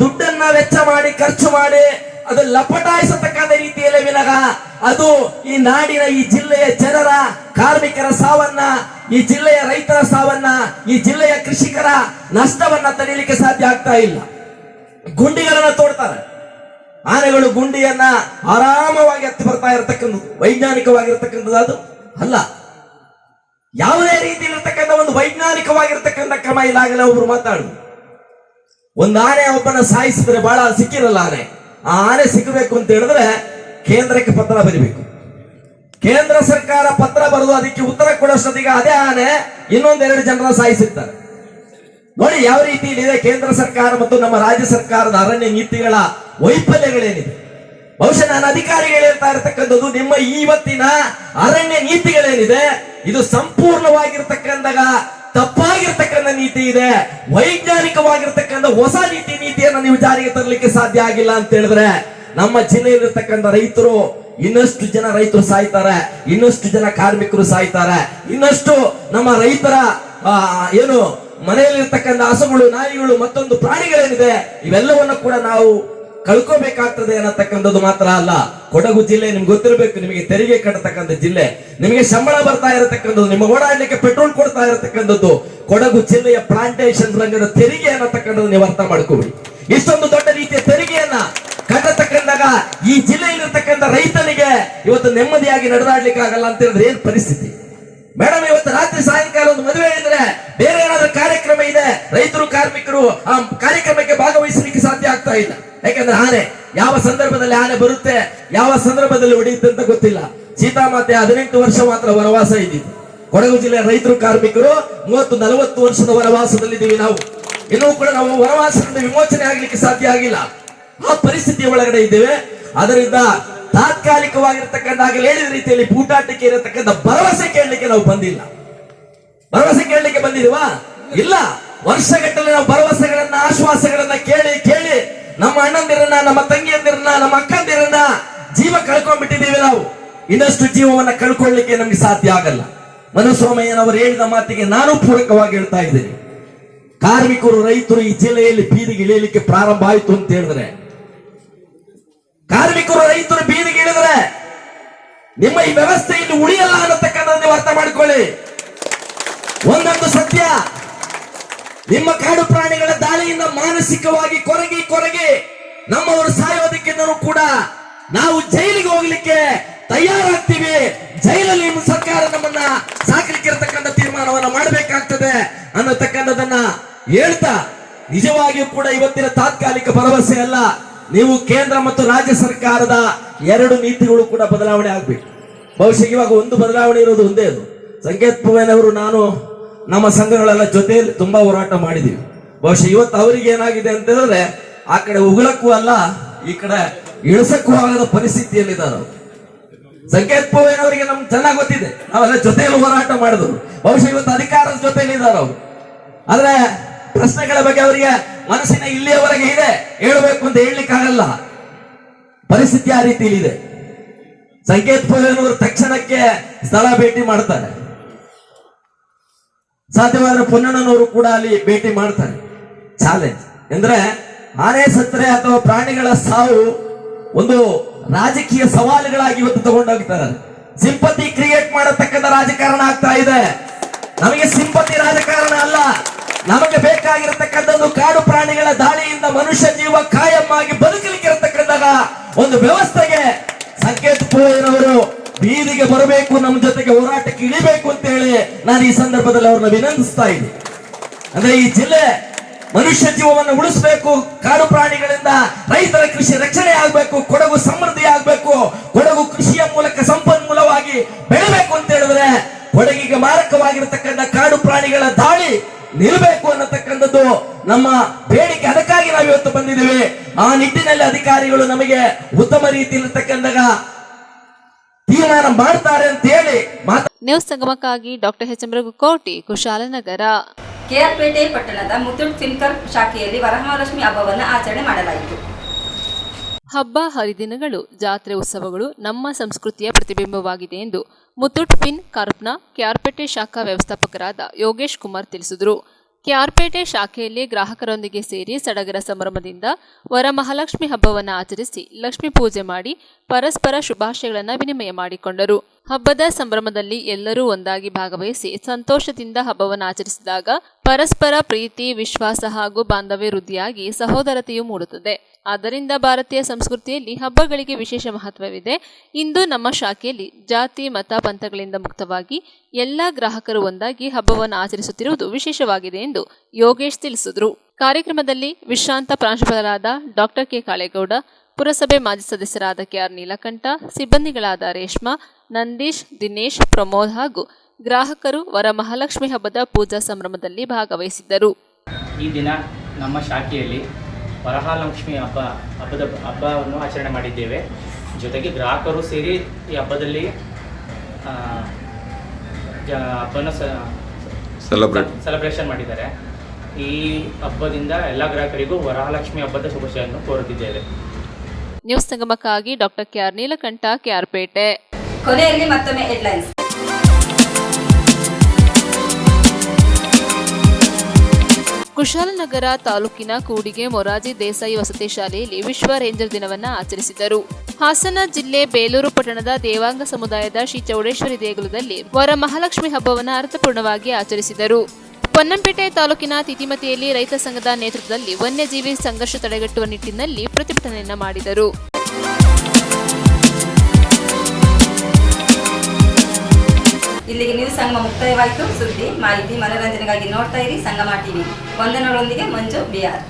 ದುಡ್ಡನ್ನ ವೆಚ್ಚ ಮಾಡಿ ಖರ್ಚು ಮಾಡಿ ಅದು ಲಪಟಾಯಿಸತಕ್ಕಂಥ ರೀತಿಯಲ್ಲಿ ವಿನಃ ಅದು ಈ ನಾಡಿನ, ಈ ಜಿಲ್ಲೆಯ ಜನರ, ಕಾರ್ಮಿಕರ ಸಾವನ್ನ, ಈ ಜಿಲ್ಲೆಯ ರೈತರ ಸಾವನ್ನ, ಈ ಜಿಲ್ಲೆಯ ಕೃಷಿಕರ ನಷ್ಟವನ್ನ ತಡೆಯಲಿಕ್ಕೆ ಸಾಧ್ಯ ಆಗ್ತಾ ಇಲ್ಲ. ಗುಂಡಿಗಳನ್ನ ತೋಡ್ತಾರೆ ಆನೆಗಳು. ಗುಂಡಿಯನ್ನ ಆರಾಮವಾಗಿ ಹತ್ತಿ ಬರ್ತಾ ಇರತಕ್ಕಂಥದ್ದು ವೈಜ್ಞಾನಿಕವಾಗಿರ್ತಕ್ಕಂಥದ್ದು ಅದು ಅಲ್ಲ. ಯಾವುದೇ ರೀತಿಯಲ್ಲಿರ್ತಕ್ಕಂಥ ಒಂದು ವೈಜ್ಞಾನಿಕವಾಗಿರ್ತಕ್ಕಂಥ ಕ್ರಮ ಇಲ್ಲಾಗಲೇ ಒಬ್ರು ಮಾತಾಡುದು. ಒಂದು ಆನೆ ಒಬ್ಬನ ಸಾಯಿಸಿದ್ರೆ ಬಹಳ ಸಿಕ್ಕಿರಲ್ಲ ಆನೆ. ಆ ಆನೆ ಸಿಗಬೇಕು ಅಂತ ಹೇಳಿದ್ರೆ ಕೇಂದ್ರಕ್ಕೆ ಪತ್ರ ಬರೀಬೇಕು. ಕೇಂದ್ರ ಸರ್ಕಾರ ಪತ್ರ ಬರೆದು ಅದಕ್ಕೆ ಉತ್ತರ ಕೊಡೋಷ್ಟೊತ್ತಿಗೆ ಅದೇ ಆನೆ ಇನ್ನೊಂದೆರಡು ಜನರ ಸಾಯಿಸಿರ್ತಾರೆ. ನೋಡಿ ಯಾವ ರೀತಿ ಇದೆ ಕೇಂದ್ರ ಸರ್ಕಾರ ಮತ್ತು ನಮ್ಮ ರಾಜ್ಯ ಸರ್ಕಾರದ ಅರಣ್ಯ ನೀತಿಗಳ ವೈಫಲ್ಯಗಳೇನಿದೆ. ಬಹುಶಃ ನಾನು ಅಧಿಕಾರಿಗಳು ಹೇಳ್ತಾ ಇರತಕ್ಕಂಥದ್ದು, ನಿಮ್ಮ ಇವತ್ತಿನ ಅರಣ್ಯ ನೀತಿಗಳೇನಿದೆ ಇದು ಸಂಪೂರ್ಣವಾಗಿರ್ತಕ್ಕಂಥ ತಪ್ಪಾಗಿರ್ತಕ್ಕಂಥ ನೀತಿ ಇದೆ. ವೈಜ್ಞಾನಿಕವಾಗಿರ್ತಕ್ಕಂಥ ಹೊಸ ನೀತಿಯನ್ನು ನೀವು ಜಾರಿಗೆ ತರಲಿಕ್ಕೆ ಸಾಧ್ಯ ಆಗಿಲ್ಲ ಅಂತ ಹೇಳಿದ್ರೆ ನಮ್ಮ ಜಿಲ್ಲೆಯಲ್ಲಿರ್ತಕ್ಕಂಥ ರೈತರು, ಇನ್ನಷ್ಟು ಜನ ರೈತರು ಸಾಯ್ತಾರೆ, ಇನ್ನಷ್ಟು ಜನ ಕಾರ್ಮಿಕರು ಸಾಯ್ತಾರೆ, ಇನ್ನಷ್ಟು ನಮ್ಮ ರೈತರ ಏನು ಮನೆಯಲ್ಲಿರ್ತಕ್ಕಂಥ ಹಸುಗಳು, ನಾಯಿಗಳು, ಮತ್ತೊಂದು ಪ್ರಾಣಿಗಳೇನಿದೆ ಇವೆಲ್ಲವನ್ನು ಕೂಡ ನಾವು ಕಳ್ಕೋಬೇಕಾಗ್ತದೆ ಅನ್ನತಕ್ಕಂಥದ್ದು ಮಾತ್ರ ಅಲ್ಲ, ಕೊಡಗು ಜಿಲ್ಲೆ ನಿಮ್ಗೆ ಗೊತ್ತಿರಬೇಕು, ನಿಮಗೆ ತೆರಿಗೆ ಕಟ್ಟತಕ್ಕಂಥ ಜಿಲ್ಲೆ, ನಿಮಗೆ ಸಂಬಳ ಬರ್ತಾ ಇರತಕ್ಕಂಥದ್ದು, ನಿಮ್ಮ ಓಡಾಡ್ಲಿಕ್ಕೆ ಪೆಟ್ರೋಲ್ ಕೊಡ್ತಾ ಇರತಕ್ಕಂಥದ್ದು ಕೊಡಗು ಜಿಲ್ಲೆಯ ಪ್ಲಾಂಟೇಶನ್ ರಂಗದ ತೆರಿಗೆ ಅನ್ನತಕ್ಕಂಥದ್ದು ನೀವು ಅರ್ಥ ಮಾಡ್ಕೋಬಿಡಿ. ಇಷ್ಟೊಂದು ದೊಡ್ಡ ರೀತಿಯ ತೆರಿಗೆಯನ್ನ ಕಟ್ಟತಕ್ಕಂದಾಗ ಈ ಜಿಲ್ಲೆಯಲ್ಲಿರ್ತಕ್ಕಂಥ ರೈತನಿಗೆ ಇವತ್ತು ನೆಮ್ಮದಿಯಾಗಿ ನಡೆದಾಡ್ಲಿಕ್ಕೆ ಆಗಲ್ಲ ಅಂತ ಹೇಳಿದ್ರೆ ಏನ್ ಪರಿಸ್ಥಿತಿ ಮೇಡಮ್? ಇವತ್ತು ರಾತ್ರಿ ಸಾಯಂಕಾಲ ಒಂದು ಮದುವೆ ಇದ್ರೆ, ಬೇರೆ ಏನಾದ್ರೂ ಕಾರ್ಯಕ್ರಮ ಇದೆ, ರೈತರು ಕಾರ್ಮಿಕರು ಆ ಕಾರ್ಯಕ್ರಮಕ್ಕೆ ಭಾಗವಹಿಸಲಿಕ್ಕೆ ಸಾಧ್ಯ ಆಗ್ತಾ ಇಲ್ಲ. ಯಾಕಂದ್ರೆ ಆನೆ ಯಾವ ಸಂದರ್ಭದಲ್ಲಿ ಆನೆ ಬರುತ್ತೆ, ಯಾವ ಸಂದರ್ಭದಲ್ಲಿ ಹೊಡೆಯುತ್ತೆ ಅಂತ ಗೊತ್ತಿಲ್ಲ. ಸೀತಾಮಾತೆ 18 ವರ್ಷ ಮಾತ್ರ ವನವಾಸ ಇದ್ದಿದ್ದು. ಕೊಡಗು ಜಿಲ್ಲೆಯ ರೈತರು ಕಾರ್ಮಿಕರು 30-40 ವರ್ಷದ ವನವಾಸದಲ್ಲಿದ್ದೀವಿ ನಾವು. ಇನ್ನೂ ಕೂಡ ನಾವು ವನವಾಸದಿಂದ ವಿಮೋಚನೆ ಆಗ್ಲಿಕ್ಕೆ ಸಾಧ್ಯ ಆಗಿಲ್ಲ. ಆ ಪರಿಸ್ಥಿತಿಯ ಒಳಗಡೆ ಇದ್ದೇವೆ. ಅದರಿಂದ ತಾತ್ಕಾಲಿಕವಾಗಿರ್ತಕ್ಕಂಥ ಆಗಲೇ ಹೇಳಿದ ರೀತಿಯಲ್ಲಿ ಬೂಟಾಟಿಕೆ ಇರತಕ್ಕಂಥ ಭರವಸೆ ಕೇಳಲಿಕ್ಕೆ ನಾವು ಬಂದಿಲ್ಲ. ಭರವಸೆ ಕೇಳಲಿಕ್ಕೆ ಬಂದಿದೀವಾ? ಇಲ್ಲ. ವರ್ಷಗಟ್ಟಲೆ ನಾವು ಭರವಸೆಗಳನ್ನ, ಆಶ್ವಾಸಗಳನ್ನ ಕೇಳಿ ಕೇಳಿ ನಮ್ಮ ಅಣ್ಣಂದಿರನ್ನ, ನಮ್ಮ ತಂಗಿಯಂದಿರನ್ನ, ನಮ್ಮ ಅಕ್ಕಂದಿರನ್ನ ಜೀವ ಕಳ್ಕೊಂಡ್ಬಿಟ್ಟಿದ್ದೀವಿ ನಾವು. ಇನ್ನಷ್ಟು ಜೀವವನ್ನ ಕಳ್ಕೊಳ್ಳಿಕ್ಕೆ ನಮ್ಗೆ ಸಾಧ್ಯ ಆಗಲ್ಲ. ಮನುಸ್ವಾಮಯ್ಯನವರು ಹೇಳಿದ ಮಾತಿಗೆ ನಾನು ಪೂರಕವಾಗಿ ಹೇಳ್ತಾ ಇದ್ದೀನಿ. ಕಾರ್ಮಿಕರು, ರೈತರು ಈ ಜಿಲ್ಲೆಯಲ್ಲಿ ಬೀದಿಗೆ ಇಳಿಯಲಿಕ್ಕೆ ಪ್ರಾರಂಭ ಆಯಿತು ಅಂತ ಹೇಳಿದ್ರೆ, ಕಾರ್ಮಿಕರು, ರೈತರು ಬೀದಿಗೆ ಇಳಿದ್ರೆ ನಿಮ್ಮ ಈ ವ್ಯವಸ್ಥೆ ಇಲ್ಲಿ ಉಳಿಯಲ್ಲ ಅನ್ನತಕ್ಕಂಥದ್ದು ನೀವು ಅರ್ಥ ಮಾಡಿಕೊಳ್ಳಿ. ಒಂದೊಂದು ಸತ್ಯ, ನಿಮ್ಮ ಕಾಡು ಪ್ರಾಣಿಗಳ ದಾಳಿಯಿಂದ ಮಾನಸಿಕವಾಗಿ ಕೊರಗಿ ನಮ್ಮವರು ಸಾಯೋದಕ್ಕಿಂತಲೂ ಕೂಡ ನಾವು ಜೈಲಿಗೆ ಹೋಗ್ಲಿಕ್ಕೆ ತಯಾರಾಗ್ತೀವಿ. ಜೈಲಲ್ಲಿ ನಿಮ್ಮ ಸರ್ಕಾರ ನಮ್ಮನ್ನ ಸಾಕಲಿಕ್ಕೆ ಇರತಕ್ಕಂಥ ತೀರ್ಮಾನವನ್ನ ಮಾಡಬೇಕಾಗ್ತದೆ ಅನ್ನತಕ್ಕಂಥದನ್ನ ಹೇಳ್ತಾ, ನಿಜವಾಗಿಯೂ ಕೂಡ ಇವತ್ತಿನ ತಾತ್ಕಾಲಿಕ ಭರವಸೆ ಅಲ್ಲ. ನೀವು ಕೇಂದ್ರ ಮತ್ತು ರಾಜ್ಯ ಸರ್ಕಾರದ 2 ನೀತಿಗಳು ಕೂಡ ಬದಲಾವಣೆ ಆಗ್ಬೇಕು. ಬಹುಶಃ ಇವಾಗ ಒಂದು ಬದಲಾವಣೆ ಇರೋದು ಒಂದೇ, ಅದು ಸಂಕೇತ್ ಪೂವಯ್ಯನವರು ನಾನು ನಮ್ಮ ಸಂಘಗಳೆಲ್ಲ ಜೊತೆಯಲ್ಲಿ ತುಂಬಾ ಹೋರಾಟ ಮಾಡಿದೀವಿ. ಬಹುಶಃ ಇವತ್ತು ಅವರಿಗೆ ಏನಾಗಿದೆ ಅಂತ ಹೇಳಿದ್ರೆ, ಆ ಕಡೆ ಉಗುಳಕ್ಕೂ ಅಲ್ಲ, ಈ ಕಡೆ ಇಳಿಸಕ್ಕೂ ಆಗದ ಪರಿಸ್ಥಿತಿಯಲ್ಲಿದ್ದಾರೆ. ಸಂಕೇತ್ ಪೂವಯ್ಯನವರಿಗೆ ನಮ್ಗೆ ಚೆನ್ನಾಗಿ ಗೊತ್ತಿದೆ, ನಾವೆಲ್ಲ ಜೊತೆಯಲ್ಲಿ ಹೋರಾಟ ಮಾಡಿದ್ರು. ಬಹುಶಃ ಇವತ್ತು ಅಧಿಕಾರದ ಜೊತೆಯಲ್ಲಿ ಇದ್ದಾರೆ ಅವರು. ಆದ್ರೆ ಪ್ರಶ್ನೆಗಳ ಬಗ್ಗೆ ಅವರಿಗೆ ಮನಸ್ಸಿನ ಇಲ್ಲಿಯವರೆಗೆ ಇದೆ, ಹೇಳಬೇಕು ಅಂತ ಹೇಳಲಿಕ್ಕಾಗಲ್ಲ. ಪರಿಸ್ಥಿತಿ ಆ ರೀತಿಯಲ್ಲಿ ಇದೆ. ಸಂಕೇತ್ ಪೂವಯ್ಯನವರು ತಕ್ಷಣಕ್ಕೆ ಸ್ಥಳ ಭೇಟಿ ಮಾಡ್ತಾರೆ, ಸಾಧ್ಯವಾದ್ರೆ ಪೊನ್ನಣ್ಣನವರು ಕೂಡ ಅಲ್ಲಿ ಭೇಟಿ ಮಾಡ್ತಾರೆ. ಚಾಲೆಂಜ್ ಅಂದ್ರೆ ಆನೆ ಸತ್ತರೆ ಅಥವಾ ಪ್ರಾಣಿಗಳ ಸಾವು ಒಂದು ರಾಜಕೀಯ ಸವಾಲುಗಳಾಗಿ ಇವತ್ತು ತಗೊಂಡೋಗ್ತಾರೆ. ಸಿಂಪತಿ ಕ್ರಿಯೇಟ್ ಮಾಡತಕ್ಕಂಥ ರಾಜಕಾರಣ ಆಗ್ತಾ ಇದೆ. ನಮಗೆ ಸಿಂಪತಿ ರಾಜಕಾರಣ ಅಲ್ಲ, ನಮಗೆ ಬೇಕಾಗಿರತಕ್ಕಂಥದ್ದು ಕಾಡು ಪ್ರಾಣಿಗಳ ದಾಳಿಯಿಂದ ಮನುಷ್ಯ ಜೀವ ಕಾಯಂ ಆಗಿ ಬದುಕಲಿಕ್ಕೆ ಇರತಕ್ಕಂತಹ ಒಂದು ವ್ಯವಸ್ಥೆಗೆ ಸಂಕೇತ್ ಪೂವಯ್ಯನವರು ಬೀದಿಗೆ ಬರಬೇಕು, ನಮ್ಮ ಜೊತೆಗೆ ಹೋರಾಟಕ್ಕೆ ಇಳಿಬೇಕು ಅಂತ ಹೇಳಿ ನಾನು ಈ ಸಂದರ್ಭದಲ್ಲಿ ಅವ್ರನ್ನ ವಿನಂತಿಸ್ತಾ ಇದ್ದೀನಿ. ಅಂದ್ರೆ ಈ ಜಿಲ್ಲೆ ಮನುಷ್ಯ ಜೀವವನ್ನು ಉಳಿಸಬೇಕು, ಕಾಡು ಪ್ರಾಣಿಗಳಿಂದ ರೈತರ ಕೃಷಿ ರಕ್ಷಣೆ ಆಗ್ಬೇಕು, ಕೊಡಗು ಸಮೃದ್ಧಿ ಆಗ್ಬೇಕು, ಕೊಡಗು ಕೃಷಿಯ ಮೂಲಕ ಸಂಪನ್ಮೂಲವಾಗಿ ಬೆಳಿಬೇಕು ಅಂತ ಹೇಳಿದ್ರೆ ಕೊಡಗಿಗೆ ಮಾರಕವಾಗಿರತಕ್ಕಂಥ ಕಾಡು ಪ್ರಾಣಿಗಳ ದಾಳಿ ನಿಲ್ಲಬೇಕು ಅನ್ನತಕ್ಕಂಥದ್ದು ನಮ್ಮ ಬೇಡಿಕೆ. ಅದಕ್ಕಾಗಿ ನಾವು ಇವತ್ತು ಬಂದಿದ್ದೇವೆ. ಆ ನಿಟ್ಟಿನಲ್ಲಿ ಅಧಿಕಾರಿಗಳು ನಮಗೆ ಉತ್ತಮ ರೀತಿಯಲ್ಲಿರ್ತಕ್ಕಂಥ ತೀರ್ಮಾನ ಮಾಡ್ತಾರೆ ಅಂತ ಹೇಳಿ ನ್ಯೂಸ್ ಸಂಗಮಕ್ಕಾಗಿ doctor H M Raghukoti, Kushalnagar. KR Pete ಪಟ್ಟಣದ ಮುತ್ತೂಟ್ ಫಿನ್ಕರ್ ಶಾಖೆಯಲ್ಲಿ ವರಮಹಾಲಕ್ಷ್ಮಿ ಹಬ್ಬವನ್ನು ಆಚರಣೆ ಮಾಡಲಾಯಿತು. ಹಬ್ಬ ಹರಿದಿನಗಳು, ಜಾತ್ರೆ, ಉತ್ಸವಗಳು ನಮ್ಮ ಸಂಸ್ಕೃತಿಯ ಪ್ರತಿಬಿಂಬವಾಗಿದೆ ಎಂದು ಮುತ್ತೂಟ್ ಫಿನ್ ಕಾರ್ಪ್ನ ಕೆಆರ್ಪೇಟೆ ಶಾಖಾ ವ್ಯವಸ್ಥಾಪಕರಾದ ಯೋಗೇಶ್ ಕುಮಾರ್ ತಿಳಿಸಿದರು. ಕೆಆರ್ಪೇಟೆ ಶಾಖೆಯಲ್ಲಿ ಗ್ರಾಹಕರೊಂದಿಗೆ ಸೇರಿ ಸಡಗರ ಸಂಭ್ರಮದಿಂದ ವರಮಹಾಲಕ್ಷ್ಮಿ ಹಬ್ಬವನ್ನು ಆಚರಿಸಿ ಲಕ್ಷ್ಮೀ ಪೂಜೆ ಮಾಡಿ ಪರಸ್ಪರ ಶುಭಾಶಯಗಳನ್ನು ವಿನಿಮಯ ಮಾಡಿಕೊಂಡರು. ಹಬ್ಬದ ಸಂಭ್ರಮದಲ್ಲಿ ಎಲ್ಲರೂ ಒಂದಾಗಿ ಭಾಗವಹಿಸಿ ಸಂತೋಷದಿಂದ ಹಬ್ಬವನ್ನು ಆಚರಿಸಿದಾಗ ಪರಸ್ಪರ ಪ್ರೀತಿ, ವಿಶ್ವಾಸ ಹಾಗೂ ಬಾಂಧವ್ಯ ವೃದ್ಧಿಯಾಗಿ ಸಹೋದರತೆಯು ಮೂಡುತ್ತದೆ. ಆದ್ದರಿಂದ ಭಾರತೀಯ ಸಂಸ್ಕೃತಿಯಲ್ಲಿ ಹಬ್ಬಗಳಿಗೆ ವಿಶೇಷ ಮಹತ್ವವಿದೆ. ಇಂದು ನಮ್ಮ ಶಾಖೆಯಲ್ಲಿ ಜಾತಿ, ಮತ, ಪಂಥಗಳಿಂದ ಮುಕ್ತವಾಗಿ ಎಲ್ಲ ಗ್ರಾಹಕರು ಒಂದಾಗಿ ಹಬ್ಬವನ್ನು ಆಚರಿಸುತ್ತಿರುವುದು ವಿಶೇಷವಾಗಿದೆ ಎಂದು ಯೋಗೇಶ್ ತಿಳಿಸಿದರು. ಕಾರ್ಯಕ್ರಮದಲ್ಲಿ ವಿಶ್ರಾಂತ ಪ್ರಾಂಶುಪಾಲರಾದ ಡಾಕ್ಟರ್ ಕೆ ಕಾಳೇಗೌಡ, ಪುರಸಭೆ ಮಾಜಿ ಸದಸ್ಯರಾದ ಕೆಆರ್ ನೀಲಕಂಠ, ಸಿಬ್ಬಂದಿಗಳಾದ ರೇಷ್ಮಾ, ನಂದೀಶ್, ದಿನೇಶ್, ಪ್ರಮೋದ್ ಹಾಗೂ ಗ್ರಾಹಕರು ವರಮಹಾಲಕ್ಷ್ಮಿ ಹಬ್ಬದ ಪೂಜಾ ಸಂಭ್ರಮದಲ್ಲಿ ಭಾಗವಹಿಸಿದ್ದರು. ಈ ದಿನ ನಮ್ಮ ಶಾಖೆಯಲ್ಲಿ ವರಮಹಾಲಕ್ಷ್ಮಿ ಹಬ್ಬವನ್ನು ಆಚರಣೆ ಮಾಡಿದ್ದೇವೆ. ಜೊತೆಗೆ ಗ್ರಾಹಕರು ಸೇರಿ ಈ ಹಬ್ಬದಲ್ಲಿ ಹಬ್ಬನ ಸೆಲೆಬ್ರೇಷನ್ ಮಾಡಿದ್ದಾರೆ. ಈ ಹಬ್ಬದಿಂದ ಎಲ್ಲ ಗ್ರಾಹಕರಿಗೂ ವರಮಹಾಲಕ್ಷ್ಮಿ ಹಬ್ಬದ ಶುಭಾಶಯವನ್ನು ಕೋರುತ್ತಿದ್ದೇವೆ. ನ್ಯೂಸ್ ಸಂಗಮಕ್ಕಾಗಿ ಡಾಕ್ಟರ್ ಕೆಆರ್ ನೀಲಕಂಠ, ಕೆಆರ್ಪೇಟೆ. ಕೊನೆಯಲ್ಲಿ ಮತ್ತೊಮ್ಮೆ ಹೆಡ್ಲೈನ್ಸ್. ಕುಶಾಲನಗರ ತಾಲೂಕಿನ ಕೂಡಿಗೆ ಮೊರಾರ್ಜಿ ದೇಸಾಯಿ ವಸತಿ ಶಾಲೆಯಲ್ಲಿ ವಿಶ್ವ ರೇಂಜರ್ ದಿನವನ್ನು ಆಚರಿಸಿದರು. ಹಾಸನ ಜಿಲ್ಲೆ ಬೇಲೂರು ಪಟ್ಟಣದ ದೇವಾಂಗ ಸಮುದಾಯದ ಶ್ರೀ ಚೌಡೇಶ್ವರಿ ದೇಗುಲದಲ್ಲಿ ವರಮಹಾಲಕ್ಷ್ಮಿ ಹಬ್ಬವನ್ನು ಅರ್ಥಪೂರ್ಣವಾಗಿ ಆಚರಿಸಿದರು. ಪೊನ್ನಂಪೇಟೆ ತಾಲೂಕಿನ ತಿತಿಮತಿಯಲ್ಲಿ ರೈತ ಸಂಘದ ನೇತೃತ್ವದಲ್ಲಿ ವನ್ಯಜೀವಿ ಸಂಘರ್ಷ ತಡೆಗಟ್ಟುವ ನಿಟ್ಟಿನಲ್ಲಿ ಪ್ರತಿಭಟನೆಯನ್ನು ಮಾಡಿದರು. ಇಲ್ಲಿಗೆ ನ್ಯೂಸ್ ಸಂಗಮ ಮುಕ್ತಾಯವಾಯಿತು. ಸುದ್ದಿ, ಮಾಹಿತಿ, ಮನೋರಂಜನೆಗಾಗಿ ನೋಡ್ತಾ ಇರಿ ಸಂಗಮ ಟಿವಿ. ವಂದನೆಗಳೊಂದಿಗೆ ಮಂಜು ಬಿಆರ್.